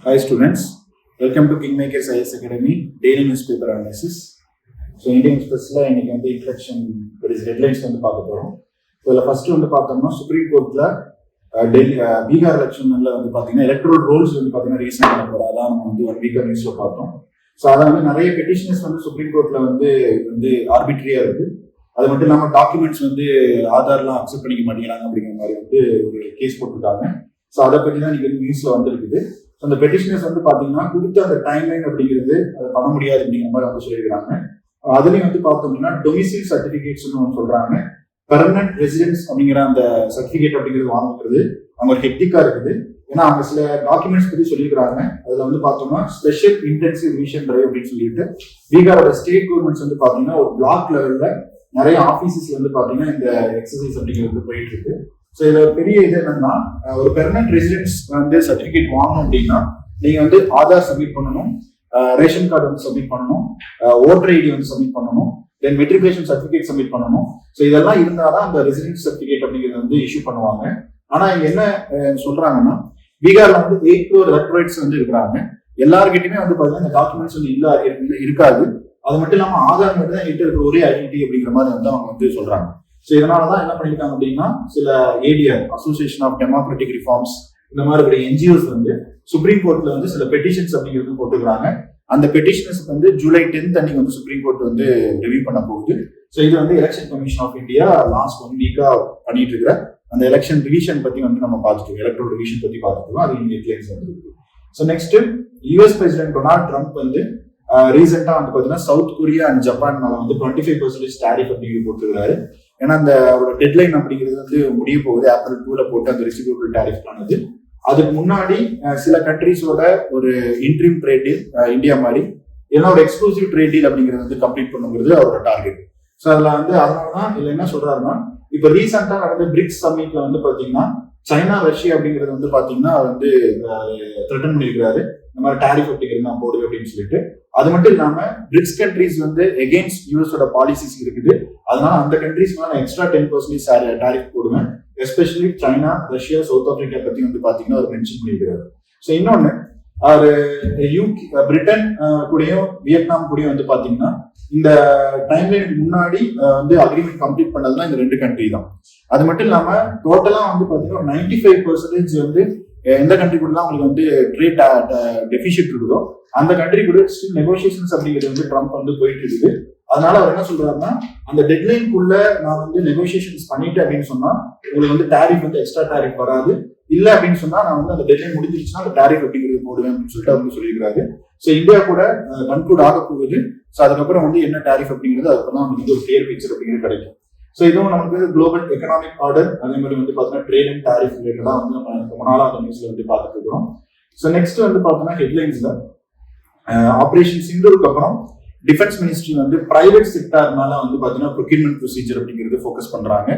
Hi students, welcome to Kingmakers IS Academy Daily Newspaper Analysis. So Indian Expressல இன்னைக்கு வந்து introduction headlines வந்து பார்க்க போறோம். ஸோ இதில் ஃபர்ஸ்ட் வந்து பார்த்தோம்னா சுப்ரீம் கோர்ட்ல பீகார் எலெக்ஷன்ல வந்து பார்த்தீங்கன்னா எலக்ட்ரல் ரோல்ஸ் வந்து பார்த்தீங்கன்னா ரீசெண்ட் பண்ண போறோம். அதான் நம்ம வந்து ஒன் வீக்கா நியூஸ்ல பார்த்தோம். ஸோ அதை வந்து நிறைய பெட்டிஷன்ஸ் வந்து சுப்ரீம் கோர்ட்ல வந்து ஆர்பிட்ரியா இருக்கு. அது மட்டும் இல்லாமல் டாக்குமெண்ட்ஸ் வந்து ஆதார்லாம் அக்செப்ட் பண்ணிக்க மாட்டேங்கிறாங்க அப்படிங்கிற மாதிரி வந்து ஒரு கேஸ் போட்டுருக்காங்க. ஸோ அதை பற்றி தான் இன்னைக்கு நியூஸ்ல வந்துருக்குது. அந்த பெட்டிஷனர்ஸ் வந்து பாத்தீங்கன்னா கொடுத்த அந்த டைம்லைன் அப்படிங்கிறது அதை பண்ண முடியாது அப்படிங்கிற மாதிரி வந்து சொல்லியிருக்காங்க. அதுலயும் வந்து பார்த்தோம்னா டொமிசைல் சர்டிபிகேட்ஸ் சொல்றாங்க. பெர்மனன்ட் ரெசிடென்ஸ் அப்படிங்கிற அந்த சர்டிபிகேட் அப்படிங்கிறது வாங்குறது அவங்க ஒரு ஹெக்டிக்கா இருக்குது. ஏன்னா அவங்க சில டாக்குமெண்ட்ஸ் பத்தி சொல்லியிருக்காங்க. அதுல வந்து பார்த்தோம்னா ஸ்பெஷல் இன்டென்சிவ் ரிவிஷன் டிரைவ் அப்படின்னு சொல்லிட்டு பீகாரோட ஸ்டேட் கவர்மெண்ட்ஸ் வந்து பாத்தீங்கன்னா ஒரு பிளாக் லெவல்ல நிறைய ஆபீசஸ்ல வந்து பாத்தீங்கன்னா இந்த எக்ஸசைஸ் அப்படிங்கிறது போயிட்டு இருக்கு. ஸோ இதுல ஒரு பெரிய இது என்னன்னா, ஒரு பெர்மனன்ட் ரெசிடென்ஸ் வந்து சர்டிபிகேட் வாங்கணும் அப்படின்னா நீங்க வந்து ஆதார் சப்மிட் பண்ணணும், ரேஷன் கார்டு வந்து சப்மிட் பண்ணணும், ஓட்டர் ஐடி வந்து சப்மிட் பண்ணணும், தென் மெட்ரிகுலேஷன் சர்டிபிகேட் சப்மிட் பண்ணணும். ஸோ இதெல்லாம் இருந்தாதான் அந்த ரெசிடென்ஸ் சர்டிபிகேட் அப்படிங்கிறது வந்து இஷ்யூ பண்ணுவாங்க. ஆனா இங்க என்ன சொல்றாங்கன்னா, பீகார்ல வந்து 8 crore எலக்டரேட்ஸ் வந்து இருக்கிறாங்க. எல்லாருக்கிட்டையுமே வந்து பாத்தீங்கன்னா இந்த டாக்குமெண்ட்ஸ் வந்து இருக்காது. அது மட்டும் இல்லாம ஆதார் மட்டும் தான் இருக்கிற ஒரே ஐடென்டிட்டி அப்படிங்கிற மாதிரி வந்து அவங்க வந்து சொல்றாங்க. ஸோ இதனாலதான் என்ன பண்ணிருக்காங்க அப்படின்னா, சில ADR association of democratic reforms இந்த மாதிரி என்ஜிஓஸ் வந்து சுப்ரீம் கோர்ட்ல வந்து சில பெட்டிஷன்ஸ் அப்படிங்கிறது போட்டுக்கிறாங்க. அந்த பெட்டிஷன்ஸ் வந்து ஜூலை 10th அன்னைக்கு வந்து சுப்ரீம் கோர்ட் வந்து ரிவ்யூ பண்ண போகுது. ஸோ இது வந்து election commission of India last 1 வீக்கா பண்ணிட்டு இருக்கிற அந்த எலெக்ஷன் ரிவிஷன் பத்தி வந்து நம்ம பார்த்துட்டோம், எலக்ட்ரல் ரிவிஷன் பத்தி பார்த்துட்டோம். அது இங்க ஹெட்லைன்ஸ் வந்துருக்கு. So next US president Donald Trump வந்து ரீசெண்டா வந்து பாத்தீங்கன்னா சவுத் கொரியா அண்ட் ஜப்பான் மேல வந்து 25% டாரிஃப் அப்படிங்கிறது போட்டுருக்காரு. ஏன்னா அந்த டெட்லைன் அப்படிங்கிறது வந்து முடிய போகுது. ஏப்ரல் 2ல போட்டு அந்த ரிசிபியூபிள் டாரிஃப் ஆனது. அதுக்கு முன்னாடி சில கண்ட்ரிஸோட ஒரு இன்ட்ரீம் ட்ரேட் டீல் இந்தியா மாதிரி ஏன்னா ஒரு எக்ஸ்க்ளூசிவ் ட்ரேட் டீல் அப்படிங்கிறது வந்து கம்ப்ளீட் பண்ணுங்கிறது அவரோட டார்கெட். ஸோ அதுல வந்து அதனாலதான் இதுல என்ன சொல்றாருன்னா, இப்ப ரீசெண்டா நடந்த பிரிக்ஸ் சம்மிட்ல வந்து பாத்தீங்கன்னா சைனா ரஷ்யா அப்படிங்கிறது வந்து பாத்தீங்கன்னா வந்து த்ரெட்டன் பண்ணிருக்காரு, இந்த மாதிரி டாரிஃப் அப்படிங்கிறது நான் போடுது அப்படின்னு சொல்லிட்டு. அது மட்டும் இல்லாம பிரிக்ஸ் கண்ட்ரிஸ் வந்து எகெயின்ஸ்ட் யூஎஸோட பாலிசிஸ் இருக்குது. அதனால அந்த கண்ட்ரிஸ் நான் எக்ஸ்ட்ரா 10% டாரிஃப் போடுவேன். Especially China, Russia, south Africa பத்தி வந்து பாத்தீங்கன்னா அவர் மென்ஷன் பண்ணிருக்காரு. ஸோ இன்னொன்னு பிரிட்டன் கூடயும் வியட்நாம் கூடயும் வந்து பாத்தீங்கன்னா இந்த டைம்லைனுக்கு முன்னாடி வந்து அக்ரிமெண்ட் கம்ப்ளீட் பண்ணதுன்னா இந்த 2 கண்ட்ரி தான். அது மட்டும் இல்லாம டோட்டலா வந்து பாத்தீங்கன்னா 95% வந்து எந்த கண்ட்ரி கூட தான் உங்களுக்கு வந்து ட்ரேட் டெபிசிட் இருக்குதோ அந்த கண்ட்ரி கூட ஸ்டில் நெகோசியேஷன்ஸ் அப்படிங்கிறது வந்து ட்ரம்ப் வந்து போயிட்டு இருக்குது. அதனால அவர் என்ன சொல்றாருன்னா, அந்த டெட்லைனுக்குள்ள நான் வந்து நெகோசியேஷன்ஸ் பண்ணிட்டேன் அப்படின்னு சொன்னா உங்களுக்கு வந்து டாரிஃப் வந்து எக்ஸ்ட்ரா டாரிஃப் வராது. இல்ல அப்படின்னு சொன்னா நான் வந்து அந்த டெட்லைன் முடிஞ்சிருச்சுன்னா அந்த டாரிஃப் அப்படிங்கிறது போடுவேன் அப்படின்னு சொல்லிட்டு அவங்க சொல்லியிருக்காரு. ஸோ இந்தியா கூட கன்க்ளூட் ஆக போகுது. ஸோ அதுக்கப்புறம் வந்து என்ன டாரிஃப் அப்படிங்கிறது அதுக்கப்புறம் தான் வந்து ஒரு கிளியர் பிக்சர் அப்படிங்கிறது கிடைக்கும். ஸோ இதுவும் நமக்கு குளோபல் எக்கனாமிக் ஆர்டர் அதே மாதிரி வந்து பார்த்தீங்கன்னா ட்ரேட் அண்ட் டாரிஃப் ரிலேட்டடா வந்து நம்ம ரொம்ப நாளா அந்த நியூஸ்ல வந்து பார்த்துட்டு இருக்கிறோம். ஸோ நெக்ஸ்ட் வந்து பார்த்தோம்னா ஹெட்லைன்ஸ்ல ஆபரேஷன் சிந்தூருக்கு அப்புறம் டிஃபென்ஸ் மினிஸ்ட்ரி வந்து பிரைவேட் செக்டார்னால வந்து பாத்தீங்கன்னா ப்ரொக்யூர்மெண்ட் ப்ரொசீஜர் அப்படிங்கிறது ஃபோக்கஸ் பண்றாங்க.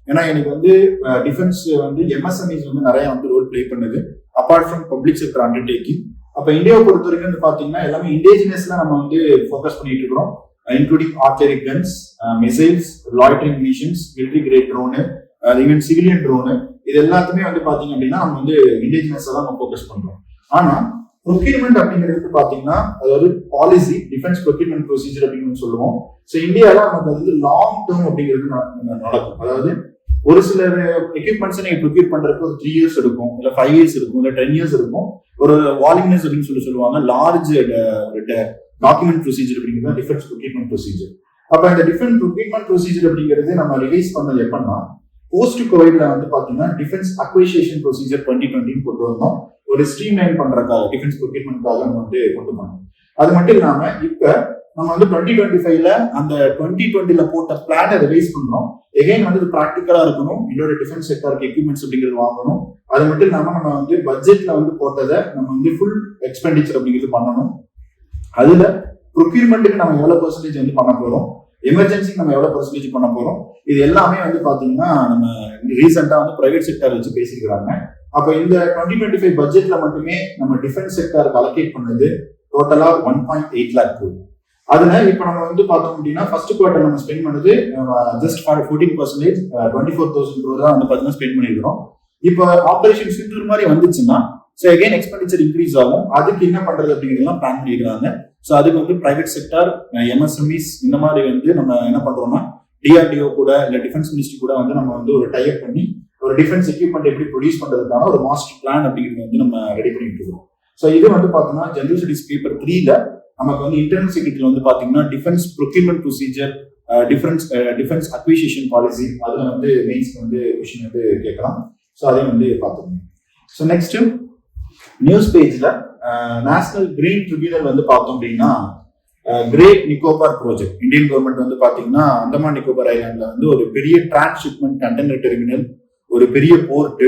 ஏன்னா எனக்கு வந்து டிஃபென்ஸ் வந்து எம்எஸ்எம்இஸ் வந்து நிறைய வந்து ரோல் பிளே பண்ணுது apart from public sector undertaking. அப்ப இந்தியாவை பொறுத்த வரைக்கும் வந்து பாத்தீங்கன்னா எல்லாமே இண்டிஜினஸ்ல நம்ம வந்து ஃபோக்கஸ் பண்ணிட்டு இருக்கிறோம், including artillery guns, missiles, loitering munitions, military grade drone, even civilian drone, இது எல்லாத்துமே வந்து பாத்தீங்க அப்படின்னா நம்ம வந்து இண்டிஜினஸா தான் நம்ம ஃபோக்கஸ் பண்றோம். ஆனா ப்ரொக்யூர்மெண்ட் அப்படிங்கிறது பாத்தீங்கன்னா அதாவது பாலிசி டிஃபென்ஸ் ப்ரொக்யூர்மெண்ட் ப்ரொசீஜர் அப்படின்னு சொல்லுவோம். ஸோ இந்தியாவில நமக்கு வந்து லாங் டேர்ம் அப்படிங்கிறது நடக்கும். அதாவது ஒரு சில எக்யூப்மெண்ட்ஸ் நீங்க ப்ரொக்யூர் பண்றதுக்கு ஒரு 3 years எடுக்கும், இல்ல 5 years இருக்கும், இல்ல 10 years இருக்கும். ஒரு வால்யூம்னஸ் அப்படின்னு சொல்லுவாங்க, லார்ஜ் டாக்குமெண்ட் ப்ரொசீஜர் அப்படிங்கிறது டிஃபென்ஸ் ப்ரொக்யூர்மெண்ட் ப்ரொசீஜர். அப்ப இந்த டிஃபென்ஸ் ப்ரொக்யூர்மெண்ட் ப்ரொசீஜர் அப்படிங்கிறது நம்ம ரிவைஸ் பண்ணது எப்பன்னா போஸ்ட் கோவிட்ல வந்து பாத்தீங்கன்னா டிஃபென்ஸ் அக்வைசேஷன் ப்ரொசீஜர் 2020 கொண்டு வந்தோம். ஒரு ஸ்ட்ரீம் லைன் பண்றதுக்காக டிஃபென்ஸ் ப்ரொக்யூர்மெண்ட்காக நம்ம வந்து கொண்டு போனோம். அது மட்டும் இல்லாம இப்ப நம்ம வந்து 2025ல அந்த 2020ல போட்ட பிளானை ரிவைஸ் பண்றோம். எகைன் வந்து இது ப்ராக்டிக்கலா இருக்கணும், இன்னொரு டிஃபென்ஸ் செக்டருக்கு எக்யூப்மெண்ட்ஸ் அப்படிங்கிறது வாங்கணும். அது மட்டும் இல்லாம நம்ம வந்து பட்ஜெட்ல வந்து போட்டதை நம்ம வந்து ஃபுல் எக்ஸ்பெண்டிச்சர் அப்படிங்கிறது பண்ணணும். அதுல ப்ரொக்யூர்மெண்ட்டுக்கு நம்ம எவ்வளவு பெர்சன்டேஜ் வந்து பண்ண போறோம், எமர்ஜென்சிக்கு நம்ம எவ்வளவு பெர்சன்டேஜ் பண்ண போறோம், இது எல்லாமே வந்து பாத்தீங்கன்னா நம்ம ரீசெண்டா வந்து பிரைவேட் செக்டர் வச்சு பேசிக்கிறாங்க. அப்ப இந்த 2025 பட்ஜெட்ல மட்டுமே நம்ம டிஃபென்ஸ் செக்டருக்கு அலோகேட் பண்ணது டோட்டலா 1.8 lakh crore. அதுல இப்ப நம்ம வந்து பார்த்தோம் அப்படின்னா ஃபர்ஸ்ட் குவார்டர் நம்ம ஸ்பெண்ட் பண்ணது ஜஸ்ட் 14%, 24,000 crore தான் வந்து பாத்தீங்கன்னா ஸ்பெண்ட் பண்ணிருக்கிறோம். இப்ப ஆபரேஷன் சிந்தூர் மாதிரி வந்துச்சுன்னா ஸோ அகைன் எக்ஸ்பெண்டிச்சர் இன்க்ரீஸ் ஆகும். அதுக்கு என்ன பண்றது அப்படிங்கிறதெல்லாம் பிளான் பண்ணிருக்காங்க. ஸோ அதுக்கு வந்து பிரைவேட் செக்டார், எம்எஸ்எம்இஸ் இந்த மாதிரி வந்து நம்ம என்ன பண்றோம்னா டிஆர்டிஓ கூட இல்ல டிஃபென்ஸ் மினிஸ்ட்ரி கூட வந்து நம்ம வந்து ஒரு டைப் பண்ணி ஒரு டிஃபென்ஸ் எக்யூப்மெண்ட் எப்படி ப்ரொடியூஸ் பண்றதுக்கான ஒரு மாஸ்டர் பிளான் அப்படிங்கிறது வந்து நம்ம ரெடி பண்ணிட்டு இருக்கோம். ஸோ இது வந்து பார்த்தோம்னா ஜெனரல் ஸ்டடிஸ் பேப்பர் 3ல நமக்கு வந்து இன்டர்னல் செக்ரட்டரியில் வந்து பாத்தீங்கன்னா defence procurement procedure, defence acquisition policy, அதுல வந்து மெயின்ஸ் வந்து கொஸ்டின் வந்து கேட்கலாம். ஸோ அதையும் வந்து பார்த்துக்கணும். ஸோ நெக்ஸ்ட் நியூஸ் பேஜ்ல நேஷனல் கிரீன் ட்ரிபியூனல் வந்து பார்த்தோம் அப்படின்னா great Nicobar project, Indian government வந்து பாத்தீங்கன்னா அந்தமான் நிக்கோபார் ஐலாண்ட்ல வந்து ஒரு பெரிய டிரான்ஸ்ஷிப்மெண்ட் கண்டெய்னர் டெர்மினல், ஒரு பெரிய port,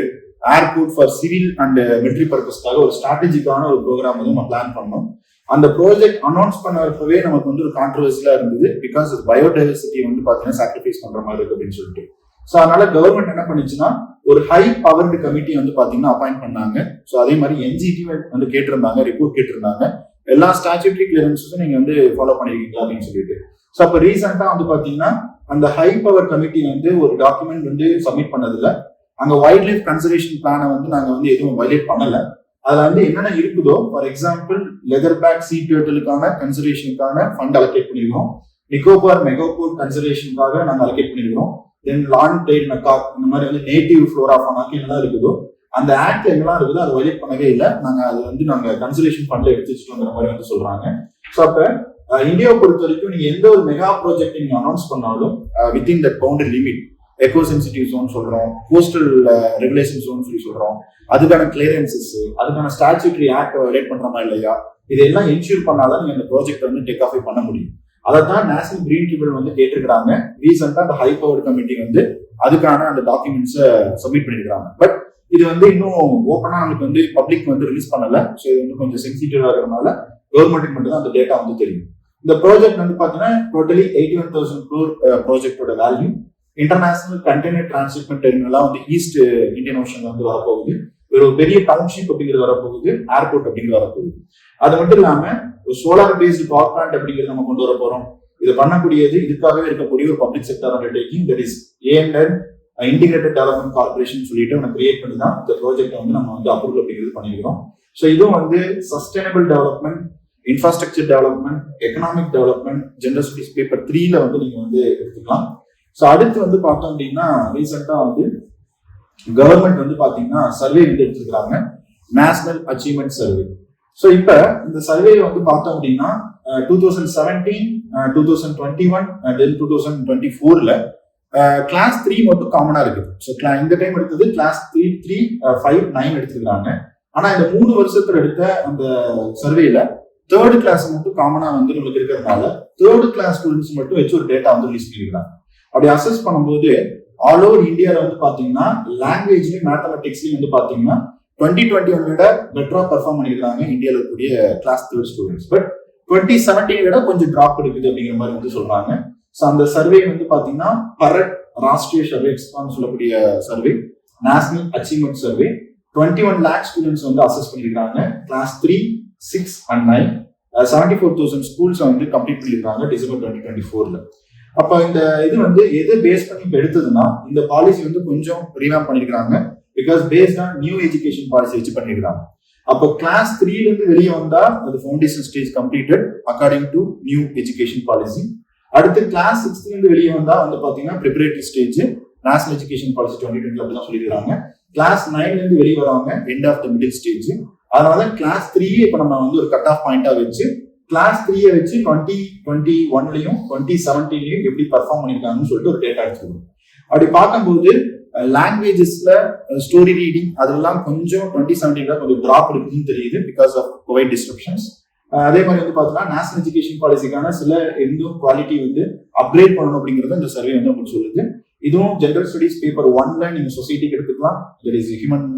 airport for civil and military பர்பஸ்க்காக ஒரு ஸ்ட்ராட்டஜிக்கான ஒரு ப்ரோக்ராம் வந்து நம்ம பிளான் பண்ணோம். அந்த ப்ராஜெக்ட் அனௌன்ஸ் பண்ணப்பவே நமக்கு வந்து ஒரு கான்ட்ரவர்சியா இருந்தது. பிகாஸ் பயோடைவர்சிட்டி வந்து பாத்தீங்கன்னா சாக்ரிஃபைஸ் பண்ற மாதிரி இருக்கு அப்படின்னு சொல்லிட்டு. ஸோ அதனால கவர்மெண்ட் என்ன பண்ணுச்சுன்னா ஒரு ஹை பவர்டு கமிட்டி வந்து பாத்தீங்கன்னா அப்பாயிண்ட் பண்ணாங்க. ஸோ அதே மாதிரி என்ஜிடி வந்து கேட்டிருந்தாங்க, ரிப்போர்ட் கேட்டிருந்தாங்க, எல்லா ஸ்டாச்சுட்டரி கிளியரன்ஸும் நீங்க வந்து ஃபாலோ பண்ணிருக்கீங்களா அப்படின்னு சொல்லிட்டு. ஸோ அப்போ ரீசெண்டா வந்து பாத்தீங்கன்னா அந்த ஹை பவர் கமிட்டி வந்து ஒரு டாக்குமெண்ட் வந்து சப்மிட் பண்ணதில்ல. அங்க வைல்ட் லைஃப் கன்சர்வேஷன் பிளானை வந்து நாங்க வந்து எதுவும் வயலேட் பண்ணல. அதுல வந்து என்னென்ன இருக்குதோ, for example leather bag sea டர்ட்டிலுக்கான கன்சர்வேஷனுக்கான ஃபண்ட் அலோகேட் பண்ணிருக்கோம், நிக்கோபார் மெகோபோர் கன்சர்வேஷனுக்காக நாங்க அலோகேட் பண்ணிருக்கோம், தென் லாங் டெயில் மெக்காக் இந்த மாதிரி வந்து நேட்டிவ் ஃப்ளோரா ஃபனாக்கு என்னெல்லாம் இருக்குதோ அந்த ஆக்ட் எங்கெல்லாம் இருக்குதோ அதை வயலேட் பண்ணவே இல்லை. நாங்க அது வந்து நாங்க கன்சர்வேஷன் ஃபண்ட்ல எடுத்து வச்சுட்டோங்கிற மாதிரி வந்து சொல்றாங்க. ஸோ அப்ப இந்தியாவை பொறுத்த வரைக்கும் நீங்க எந்த ஒரு மெகா ப்ராஜெக்ட் நீங்க அனௌன்ஸ் பண்ணாலும் within that boundary limit, eco sensitive zone சொல்றோம், கோஸ்டல் ரெகுலேஷன் ஜோன் சொல்லி சொல்றோம், அதுக்கான கிளியரன்சஸ், அதுக்கான ஸ்டாச்சுட்டரி ஆக்ட் வயலேட் பண்றமா இல்லையா, இதெல்லாம் என்ஷூர் பண்ணாதான் நீங்க அந்த ப்ராஜெக்ட் வந்து டேக் ஆஃப் பண்ண முடியும். அதைத்தான் நேஷனல் கிரீன் ட்ரிபியூனல் வந்து கேட்டிருக்காங்க. ரீசெண்டா அந்த ஹை பவர் கமிட்டி வந்து அதுக்கான அந்த டாக்குமெண்ட்ஸை சப்மிட் பண்ணிருக்காங்க. பட் இது வந்து இன்னும் ஓப்பனா நமக்கு வந்து பப்ளிக் வந்து ரிலீஸ் பண்ணல. ஸோ இது வந்து கொஞ்சம் சென்சிட்டிவா இருக்கிறதுனால கவர்மெண்ட்டுக்கு மட்டும் தான் அந்த டேட்டா வந்து தெரியும். இந்த ப்ராஜெக்ட் வந்து பாத்தீங்கன்னா டோட்டலி 81,000 crore ப்ராஜெக்டோட வேல்யூ. இன்டர்நேஷனல் கண்டெய்னர் டிரான்ஸ்ஷிப்மெண்ட் டெர்மினலா வந்து ஈஸ்ட் இந்தியன் ஓஷன்ல வந்து வரப்போகுது. ஒரு பெரிய டவுன்ஷிப் அப்படிங்கிறது வரப்போகுது, ஏர்போர்ட் அப்படிங்கிறது வரப்போகுது. அது மட்டும் இல்லாம ஒரு சோலார் பேஸ்டு பவர் பிளான்ட் அப்படிங்கிறது நம்ம கொண்டு வர போறோம். இது பண்ணக்கூடியது இதுக்காகவே இருக்கக்கூடிய ஒரு public sector undertaking, that is ANL integrated development corporation சொல்லிட்டு நம்ம கிரியேட் பண்ணி தான் இந்த ப்ராஜெக்ட் வந்து நம்ம வந்து அப்ரூவல் அப்படிங்கிறது பண்ணிருக்கோம். ஸோ இதுவும் வந்து sustainable development, infrastructure development, economic development general studies paper 3ல வந்து நீங்க வந்து எடுத்துக்கலாம். ஸோ அடுத்து வந்து பார்த்தோம் அப்படின்னா ரீசெண்டா வந்து கவர்மெண்ட் வந்து பாத்தீங்கன்னா சர்வே வந்து எடுத்திருக்காங்க, நேஷனல் அச்சீவ்மெண்ட் சர்வே. ஸோ இப்ப இந்த சர்வே வந்து பார்த்தோம் அப்படின்னா 2017, 2021 அண்ட் 2024ல கிளாஸ் 3 மட்டும் காமனா இருக்கு. ஸோ இந்த டைம் எடுத்தது கிளாஸ் 3, 3, 5, 9 எடுத்திருக்காங்க. ஆனா இந்த 3 வருஷத்துல எடுத்த அந்த சர்வேல தேர்ட் கிளாஸ் மட்டும் காமனா வந்து நம்மளுக்கு இருக்கிறதுனால தேர்ட் கிளாஸ் ஸ்டூடெண்ட்ஸ் மட்டும் வச்சு ஒரு டேட்டா வந்து ரிலீஸ் பண்ணிருக்காங்க. அப்படி அசஸ் பண்ணும்போது ஆல் ஓவர் இந்தியாவில் வந்து பாத்தீங்கன்னா லாங்குவேஜ்லயும் மேத்தமெட்டிக்ஸ்லயும் வந்து பாத்தீங்கன்னா 2021 விட பெட்டரா பெர்ஃபார்ம் பண்ணிருக்காங்க இந்தியாவில் இருக்கக்கூடிய கிளாஸ் 3 ஸ்டூடெண்ட்ஸ். பட் 2017 விட கொஞ்சம் டிராப் இருக்குது அப்படிங்கிற மாதிரி வந்து சொல்றாங்க. ஸோ அந்த சர்வே வந்து பாத்தீங்கன்னா பரட் ராஷ்டிரிய சர்வேன்னு சொல்லக்கூடிய survey, national achievement survey. 21 lakh students வந்து அசஸ் பண்ணிருக்காங்க கிளாஸ் 3, 6 and 9. 74,000 ஸ்கூல்ஸ் வந்து கம்ப்ளீட் பண்ணிருக்காங்க டிசம்பர் 2024ல. அப்ப இந்த இது வந்து எது பேஸ் பண்ணி இப்ப எடுத்ததுன்னா இந்த பாலிசி வந்து கொஞ்சம் ரீவாம் பண்ணிருக்காங்க. Because based on new education policy வச்சு பண்ணிருக்காங்க. அப்போ கிளாஸ் 3ல இருந்து வெளியே வந்தா அது foundation stage completed according to new education policy. அடுத்து கிளாஸ் 6ல இருந்து வெளியே வந்தா வந்து பாத்தீங்கன்னா preparatory stage, national education policy 2020 அப்படிதான் சொல்லிருக்காங்க. கிளாஸ் 9ல இருந்து வெளியே வரவங்க end of the middle stage. அதனால கிளாஸ் 3 இப்ப நம்ம வந்து ஒரு கட் ஆஃப் பாயிண்டா வச்சு கிளாஸ் 3 வச்சு 2021லயும் 2017லயும் எப்படி பெர்ஃபார்ம் பண்ணிருக்காங்கன்னு சொல்லிட்டு ஒரு டேட்டா எடுத்துக்கணும். அப்படி பார்க்கும்போது லாங்குவேஜஸ்ல ஸ்டோரி ரீடிங் அதெல்லாம் கொஞ்சம் 2017ல கொஞ்சம் டிராப் இருக்குதுன்னு தெரியுது பிகாஸ் ஆஃப் கோவிட் டிஸ்ட்ரப்ஷன்ஸ். அதே மாதிரி வந்து பாத்தீங்கன்னா நேஷனல் எஜுகேஷன் பாலிசிக்கான சில எதுவும் குவாலிட்டி வந்து அப்கிரேட் பண்ணணும் அப்படிங்கறது இந்த சர்வே வந்து உங்களுக்கு சொல்லுது. இதுவும் ஜெனரல் ஸ்டடீஸ் பேப்பர் 1ல நீங்க சொசைட்டிக்கு எடுத்துக்கலாம், தட் இஸ் ஹியூமன்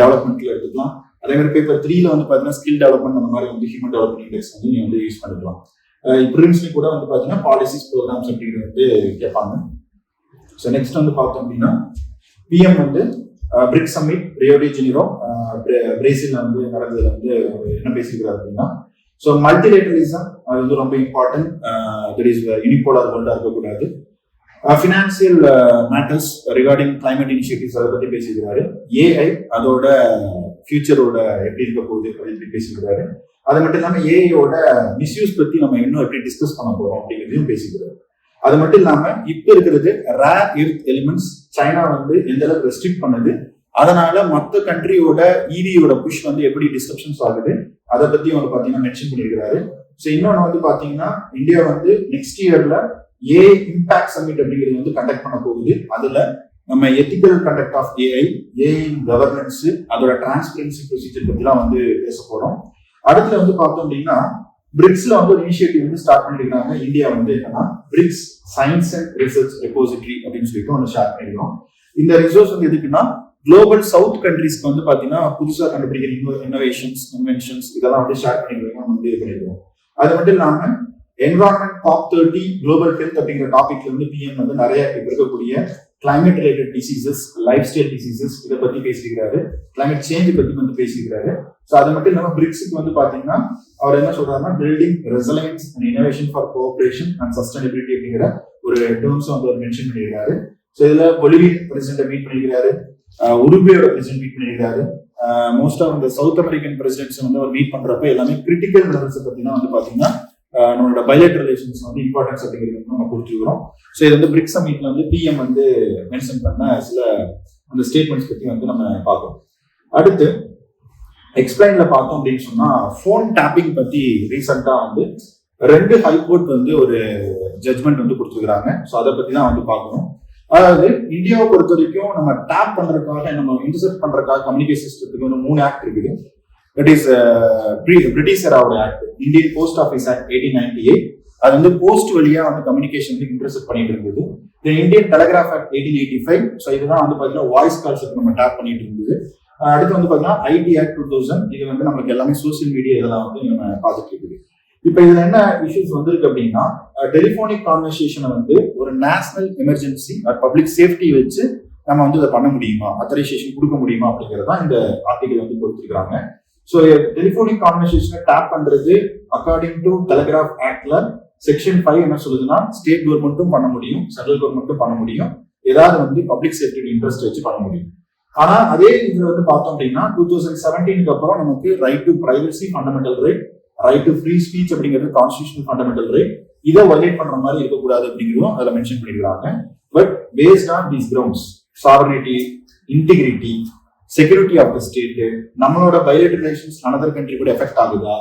டெவலப்மெண்ட்ல எடுத்துக்கலாம். அதே மாதிரி பேப்பர் 3ல வந்து பாத்தீங்கன்னா ஸ்கில் டெவலப்மெண்ட் அந்த மாதிரி வந்து ஹியூமன் டெவலப்மெண்ட் இண்டெக்ஸ் வந்து நீங்க வந்து யூஸ் பண்ணிக்கலாம். ப்ரிலிம்ஸ்லயும் கூட வந்து பாத்தீங்கன்னா பாலிசிஸ் ப்ரோக்ராம்ஸ் அப்படிங்கிறது வந்து கேட்பாங்க. ஸோ நெக்ஸ்ட் வந்து பார்த்தோம் அப்படின்னா பிஎம் வந்து BRICS summit Rio de Janeiro Brazil வந்து நடந்ததுல வந்து என்ன பேசியிருக்கிறார் அப்படின்னா, ஸோ மல்டிலேட்டரலிசம் அது வந்து ரொம்ப இம்பார்ட்டன்ட், தட் இஸ் யூனிபோலார் வேர்ல்டா இருக்கக்கூடாது. Financial matters regarding climate initiatives அதை பத்தி பேசியிருக்கிறாரு. ஏஐ அதோட ஃபியூச்சரோட எப்படி இருக்க போகுது அப்படின்னு பேசிக்கிறாரு. அது மட்டும் இல்லாம ஏஐயோட மிஸ்யூஸ் பத்தி நம்ம இன்னும் எப்படி டிஸ்கஸ் பண்ண போறோம் அப்படிங்கிறதையும் பேசிக்கிறாரு. அது மட்டும் இல்லாம இப்ப இருக்கிறது ரேர் எர்த் எலிமெண்ட்ஸ் சைனா வந்து எந்த அளவுக்கு ரெஸ்ட்ரிக்ட் பண்ணுது, அதனால மற்ற கண்ட்ரியோட இவியோட புஷ் வந்து எப்படி டிஸ்கஷன்ஸ் ஆகுது அதை பத்தி வந்து பாத்தீங்கன்னா மென்ஷன் பண்ணியிருக்கிறாரு. ஸோ இன்னொன்று வந்து பாத்தீங்கன்னா இந்தியா வந்து நெக்ஸ்ட் இயர்ல ஏஐ இம்பாக்ட் சமிட் அப்படிங்கிறது வந்து கண்டக்ட் பண்ண போகுது. அதுல நம்ம ethical conduct of AI, AI governance, அதோட டிரான்ஸ்பரன்சி ப்ரொசீஜர் பத்திலாம் வந்து பேச போறோம். அடுத்துல வந்து பார்த்தோம் அப்படின்னா பிரிக்ஸ்ல வந்து ஒரு இனிஷியேட்டிவ் வந்து ஸ்டார்ட் பண்ணிருக்காங்க. இந்தியா வந்து என்னன்னா பிரிக்ஸ் சயின்ஸ் அண்ட் ரிசர்ச் ரெபோசிட்டரி அப்படின்னு சொல்லிட்டு ஒன்று ஸ்டார்ட் பண்ணிருக்கோம். இந்த ரிசோர்ஸ் வந்து எதுக்குன்னா குளோபல் சவுத் கண்ட்ரீஸ்க்கு வந்து பாத்தீங்கன்னா புதுசா கண்டுபிடிக்கிற இன்னோவேஷன்ஸ், இன்வென்ஷன்ஸ் இதெல்லாம் வந்து ஸ்டார்ட் பண்ணிருக்கோம் வந்து இது பண்ணிருக்கோம். அது மட்டும் இல்லாம என்வரான்மெண்ட் COP30 குளோபல் ஹெல்த் அப்படிங்கிற டாபிக்ல வந்து பிஎம் வந்து நிறைய இருக்கக்கூடிய climate related diseases, life style diseases இதை பத்தி பேசியிருக்காரு. கிளைமேட் சேஞ்ச் பத்தி வந்து பேசியிருக்காரு. ஸோ அது மட்டும் இல்லாம பிரிக்ஸுக்கு வந்து பாத்தீங்கன்னா அவர் என்ன சொல்றாருன்னா building resilience and innovation for cooperation and sustainability அப்படிங்கிற ஒரு டேர்ம்ஸ் வந்து அவர் மென்ஷன் பண்ணியிருக்காரு. ஸோ இதுல பொலிவியன் பிரசிடென்ட்டை மீட் பண்ணியிருக்காரு, உருகுவேயோட பிரசிடென்ட் மீட் பண்ணியிருக்காரு. மோஸ்ட் ஆஃப் இந்த சவுத் அமெரிக்கன் பிரசிடென்ட்ஸ் வந்து அவர் மீட் பண்றப்ப எல்லாமே கிரிட்டிக்கல் லெவல்ஸ் பத்தினா வந்து பாத்தீங்கன்னா நம்மளோட பைலேட்டரல் ரிலேஷன்ஸ் வந்து இம்பார்ட்டன்ஸ் அப்படிங்கிறது நம்ம கொடுத்துருக்கிறோம். ஸோ இது வந்து பிரிக்ஸ் சமிட்ல வந்து பிஎம் வந்து மென்ஷன் பண்ண சில அந்த ஸ்டேட்மெண்ட்ஸ் பத்தி வந்து நம்ம பார்ப்போம். அடுத்து எக்ஸ்பிளைன்ல பார்த்தோம் அப்படின்னு சொன்னா ஃபோன் டேப்பிங் பத்தி ரீசெண்டா வந்து 2 ஹைகோர்ட் வந்து ஒரு ஜட்மெண்ட் வந்து கொடுத்துருக்காங்க. ஸோ அதை பத்தி தான் வந்து பார்க்கணும். அதாவது இந்தியாவை பொறுத்த வரைக்கும் நம்ம டேப் பண்றதுக்காக, நம்ம இன்டர்செப்ட் பண்றதுக்காக கம்யூனிகேஷன் சிஸ்டத்துக்கு வந்து 3 ஆக்ட் இருக்குது. தட் இஸ் பிரிட்டிஷ் எராவோட act, Indian post office act 1898. அது வந்து போஸ்ட் வழியா வந்து கம்யூனிகேஷன் வந்து இன்டர்செப்ட் பண்ணிட்டு இருந்தது. Indian telegraph act 1885. ஸோ இதுதான் வந்து பாத்தீங்கன்னா வாய்ஸ் கால்ஸ் நம்ம டேப் பண்ணிட்டு இருந்தது. அடுத்து வந்து பாத்தீங்கன்னா ஐடி ஆக்ட் 2000. இது வந்து நமக்கு எல்லாமே சோசியல் மீடியா இதெல்லாம் வந்து நம்ம பார்த்துட்டு இருக்குது. இப்ப இதுல என்ன இஷ்யூஸ் வந்திருக்கு அப்படின்னா டெலிபோனிக் கான்வர்சேஷனை வந்து ஒரு நேஷனல் எமர்ஜென்சி பப்ளிக் சேஃப்டி வச்சு நம்ம வந்து அதை பண்ண முடியுமா, அத்தரைசேஷன் கொடுக்க முடியுமா அப்படிங்கறதான் இந்த ஆர்டிகல் வந்து கொடுத்திருக்காங்க. ஸோ டெலிபோனிக் கான்வர்சேஷனை டேப் பண்றது அக்கார்டிங் டு டெலிகிராஃப் ஆக்ட்ல செக்ஷன் 5 என்ன சொல்லுதுன்னா ஸ்டேட் கவர்மெண்ட்டும் பண்ண முடியும், சென்ட்ரல் கவர்மெண்ட்டும் பண்ண முடியும், ஏதாவது வந்து பப்ளிக் சேஃப்டி இன்ட்ரெஸ்ட் வச்சு பண்ண முடியும். ஆனா அதே இதுல வந்து பார்த்தோம் அப்படின்னா 2017 அப்புறம் நமக்கு right to privacy fundamental right, right to free speech அப்படிங்கிறது கான்ஸ்டிடியூஷனல் ஃபண்டமெண்டல் ரைட், இதை வயலேட் பண்ற மாதிரி இருக்கக்கூடாது அப்படிங்கிறதும் அதில் மென்ஷன் பண்ணிருக்காங்க. But based on these grounds, sovereignty, integrity, security of the state, நம்மளோட பைலேட்டரல் ரிலேஷன்ஸ் அனதர் கண்ட்ரி கூட எஃபெக்ட் ஆகுதா,